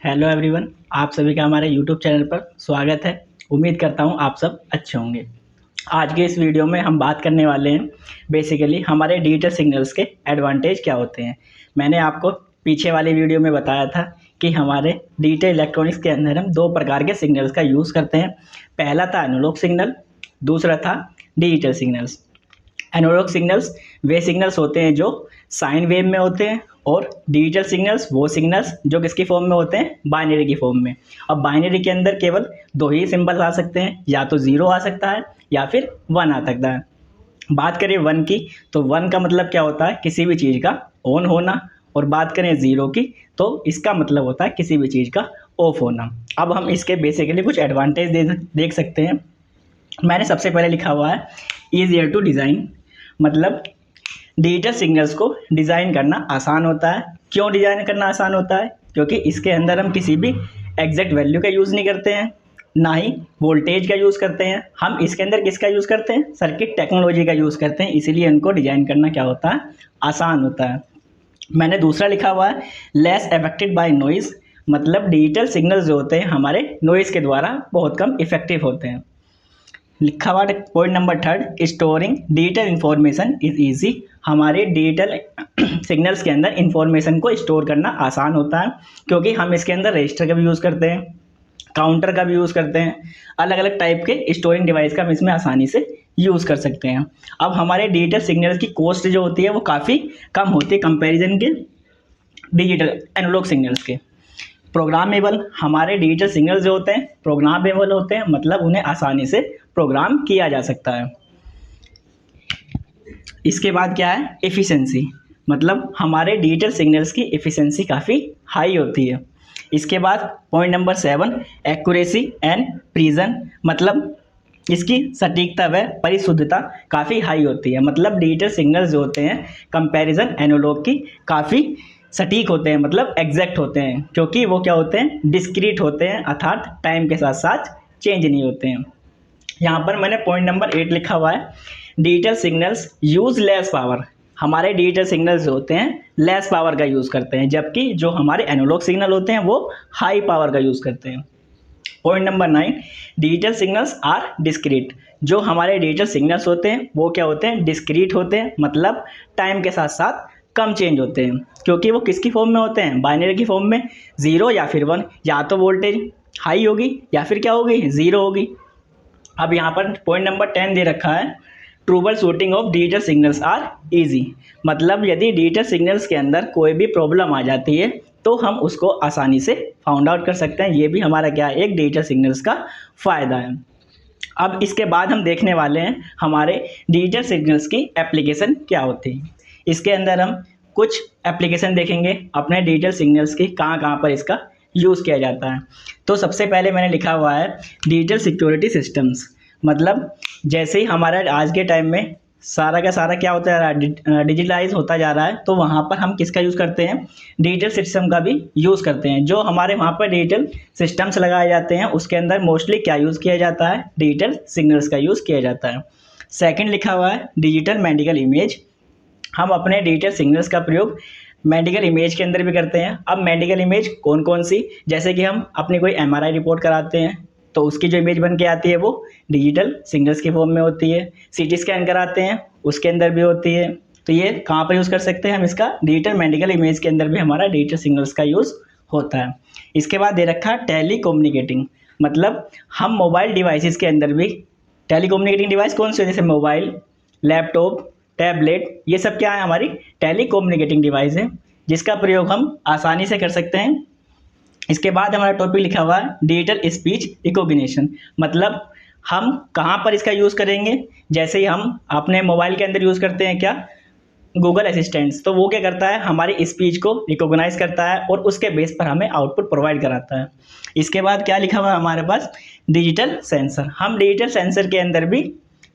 Hello everyone, आप सभी का हमारे यूट्यूब चैनल पर स्वागत है। उम्मीद करता हूँ आप सब अच्छे होंगे। आज के इस वीडियो में हम बात करने वाले हैं बेसिकली हमारे डिजिटल सिग्नल्स के एडवांटेज क्या होते हैं। मैंने आपको पीछे वाले वीडियो में बताया था कि हमारे डिजिटल इलेक्ट्रॉनिक्स के अंदर हम दो प्रकार के सिग्नल्स का यूज़ करते हैं। पहला था एनालॉग सिग्नल, दूसरा था डिजिटल सिग्नल्स। एनालॉग सिग्नल्स वे सिग्नल्स होते हैं जो साइन वेव में होते हैं, और डिजिटल सिग्नल्स वो सिग्नल्स जो किसकी फॉर्म में होते हैं, बाइनरी की फॉर्म में। अब बाइनरी के अंदर केवल दो ही सिंबल आ सकते हैं, या तो ज़ीरो आ सकता है या फिर वन आ सकता है। बात करें वन की, तो वन का मतलब क्या होता है, किसी भी चीज़ का ऑन होना। और बात करें ज़ीरो की, तो इसका मतलब होता है किसी भी चीज़ का ऑफ होना। अब हम इसके बेसिकली कुछ एडवांटेज देख सकते हैं। मैंने सबसे पहले लिखा हुआ है ईजियर टू डिज़ाइन, मतलब डिजिटल सिग्नल्स को डिज़ाइन करना आसान होता है। क्यों डिज़ाइन करना आसान होता है? क्योंकि इसके अंदर हम किसी भी एग्जैक्ट वैल्यू का यूज़ नहीं करते हैं, ना ही वोल्टेज का यूज़ करते हैं। हम इसके अंदर किसका यूज़ करते हैं, सर्किट टेक्नोलॉजी का यूज़ करते हैं। इसीलिए इनको डिज़ाइन करना क्या होता है, आसान होता है। मैंने दूसरा लिखा हुआ है लेस अफेक्टेड बाय नॉइज़, मतलब डिजिटल सिग्नल्स जो होते हैं हमारे नॉइज़ के द्वारा बहुत कम इफेक्टिव होते हैं। लिखा हुआ point number third, storing digital information is easy. हमारे डिजिटल सिग्नल्स के अंदर इंफॉर्मेशन को स्टोर करना आसान होता है, क्योंकि हम इसके अंदर रजिस्टर का भी यूज़ करते हैं, काउंटर का भी यूज़ करते हैं। अलग अलग टाइप के स्टोरिंग डिवाइस का हम इसमें आसानी से यूज़ कर सकते हैं। अब हमारे डिजिटल सिग्नल्स की कॉस्ट जो होती है वो काफ़ी कम होती है कंपेरिजन के डिजिटल एनालॉग सिग्नल्स के। प्रोग्रामेबल, हमारे डिजिटल सिग्नल्स जो होते हैं प्रोग्रामेबल होते हैं, मतलब उन्हें आसानी से प्रोग्राम किया जा सकता है। इसके बाद क्या है, एफिशिएंसी, मतलब हमारे डिजिटल सिग्नल्स की एफिशिएंसी काफ़ी हाई होती है। इसके बाद point number 7, accuracy and prison, मतलब इसकी सटीकता व परिशुद्धता काफ़ी हाई होती है। मतलब डिजिटल सिग्नल्स जो होते हैं कंपैरिजन एनालॉग की काफ़ी सटीक होते हैं, मतलब एग्जैक्ट होते हैं, क्योंकि वो क्या होते हैं, डिस्क्रीट होते हैं, अर्थात टाइम के साथ साथ चेंज नहीं होते हैं। यहाँ पर मैंने पॉइंट नंबर 8 लिखा हुआ है digital signals use less power. हमारे डिजिटल सिग्नल्स जो होते हैं लेस पावर का यूज़ करते हैं, जबकि जो हमारे एनालॉग सिग्नल होते हैं वो हाई पावर का यूज़ करते हैं। Point number 9, digital signals are discrete. जो हमारे डिजिटल सिग्नल्स होते हैं वो क्या होते हैं, डिस्क्रीट होते हैं, मतलब टाइम के साथ साथ कम चेंज होते हैं, क्योंकि वो किसकी फॉर्म में होते हैं, बाइनरी की फॉर्म में। ज़ीरो या फिर वन, या तो वोल्टेज हाई होगी या फिर क्या होगी, ज़ीरो होगी। अब यहाँ पर पॉइंट नंबर 10 दे रखा है troubleshooting of digital signals are easy, मतलब यदि डिजिटल सिग्नल्स के अंदर कोई भी प्रॉब्लम आ जाती है तो हम उसको आसानी से फाउंड आउट कर सकते हैं। ये भी हमारा क्या है, एक डिजिटल सिग्नल्स का फ़ायदा है। अब इसके बाद हम देखने वाले हैं हमारे डिजिटल सिग्नल्स की एप्लीकेशन क्या होती है। इसके अंदर हम कुछ एप्लीकेशन देखेंगे अपने डिजिटल सिग्नल्स की, कहाँ कहाँ पर इसका यूज़ किया जाता है। तो सबसे पहले मैंने लिखा हुआ है डिजिटल सिक्योरिटी सिस्टम्स, मतलब जैसे ही हमारा आज के टाइम में सारा का सारा क्या होता जा रहा है, डिजिटलाइज होता जा रहा है, तो वहाँ पर हम किसका यूज़ करते हैं, डिजिटल सिस्टम का भी यूज़ करते हैं। जो हमारे वहाँ पर डिजिटल सिस्टम्स लगाए जाते हैं उसके अंदर मोस्टली क्या यूज़ किया जाता है, डिजिटल सिग्नल्स का यूज़ किया जाता है। सेकंड लिखा हुआ है डिजिटल मेडिकल इमेज। हम अपने डिजिटल सिग्नल्स का प्रयोग मेडिकल इमेज के अंदर भी करते हैं। अब मेडिकल इमेज कौन कौन सी, जैसे कि हम अपनी कोई एमआरआई रिपोर्ट कराते हैं तो उसकी जो इमेज बन के आती है वो डिजिटल सिग्नल्स की फॉर्म में होती है। सीटी स्कैन कराते हैं उसके अंदर भी होती है। तो ये कहाँ पर यूज़ कर सकते हैं हम इसका, डिजिटल मेडिकल इमेज के अंदर भी हमारा डिजिटल सिग्नल्स का यूज़ होता है। इसके बाद दे रखा है टेली कम्युनिकेटिंग, मतलब हम मोबाइल डिवाइसेस के अंदर भी टेली कम्युनिकेटिंग डिवाइस कौन से, जैसे मोबाइल, लैपटॉप, टैबलेट, ये सब क्या है, हमारी टेली कम्युनिकेटिंग डिवाइस है, जिसका प्रयोग हम आसानी से कर सकते हैं। इसके बाद हमारा टॉपिक लिखा हुआ है डिजिटल स्पीच रिकॉग्निशन, मतलब हम कहाँ पर इसका यूज़ करेंगे। जैसे ही हम अपने मोबाइल के अंदर यूज़ करते हैं क्या, गूगल असिस्टेंट्स, तो वो क्या करता है, हमारी स्पीच को रिकॉग्नाइज करता है और उसके बेस पर हमें आउटपुट प्रोवाइड कराता है। इसके बाद क्या लिखा हुआ है हमारे पास, डिजिटल सेंसर। हम डिजिटल सेंसर के अंदर भी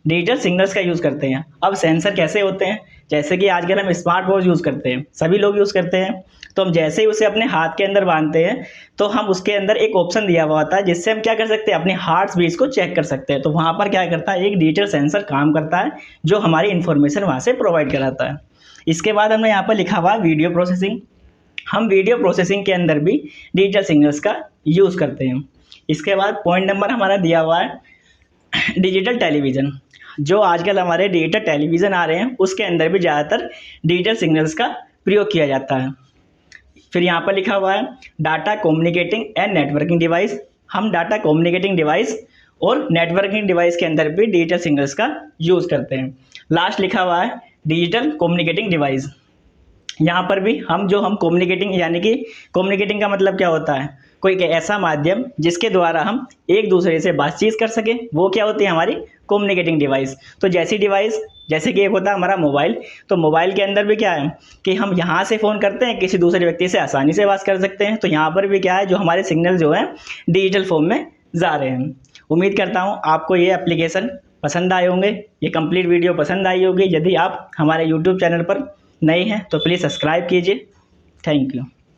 डिजिटल सिग्नल्स का यूज़ करते हैं। अब सेंसर कैसे होते हैं, जैसे कि आजकल हम स्मार्ट वॉच यूज़ करते हैं, सभी लोग यूज़ करते हैं, तो हम जैसे ही उसे अपने हाथ के अंदर बांधते हैं तो हम उसके अंदर एक ऑप्शन दिया हुआ होता है जिससे हम क्या कर सकते हैं, अपने हार्ट बीट्स को चेक कर सकते हैं। तो वहाँ पर क्या करता है, एक डिजिटल सेंसर काम करता है जो हमारी इन्फॉर्मेशन वहाँ से प्रोवाइड कराता है। इसके बाद हमने यहाँ पर लिखा हुआ वीडियो प्रोसेसिंग, हम वीडियो प्रोसेसिंग के अंदर भी डिजिटल सिग्नल्स का यूज़ करते हैं। इसके बाद पॉइंट नंबर हमारा दिया हुआ है डिजिटल टेलीविज़न। जो आजकल हमारे डिजिटल टेलीविज़न आ रहे हैं उसके अंदर भी ज़्यादातर डिजिटल सिग्नल्स का प्रयोग किया जाता है। फिर यहाँ पर लिखा हुआ है data communicating and networking device. हम डाटा कम्युनिकेटिंग डिवाइस और नेटवर्किंग डिवाइस के अंदर भी डिजिटल सिग्नल्स का यूज़ करते हैं। लास्ट लिखा हुआ है डिजिटल कम्युनिकेटिंग डिवाइस। यहाँ पर भी हम कम्युनिकेटिंग, यानी कि कम्युनिकेटिंग का मतलब क्या होता है, कोई ऐसा माध्यम जिसके द्वारा हम एक दूसरे से बातचीत कर सकें, वो क्या होती है हमारी कम्युनिकेटिंग डिवाइस। तो जैसी डिवाइस, जैसे कि एक होता है हमारा मोबाइल, तो मोबाइल के अंदर भी क्या है कि हम यहाँ से फ़ोन करते हैं, किसी दूसरे व्यक्ति से आसानी से बात कर सकते हैं। तो यहाँ पर भी क्या है, जो हमारे सिग्नल जो है डिजिटल फॉर्म में जा रहे हैं। उम्मीद करता हूँ आपको ये एप्लीकेशन पसंद आए होंगे, ये कंप्लीट वीडियो पसंद आई होगी। यदि आप हमारे यूट्यूब चैनल पर नए हैं तो प्लीज़ सब्सक्राइब कीजिए। Thank you.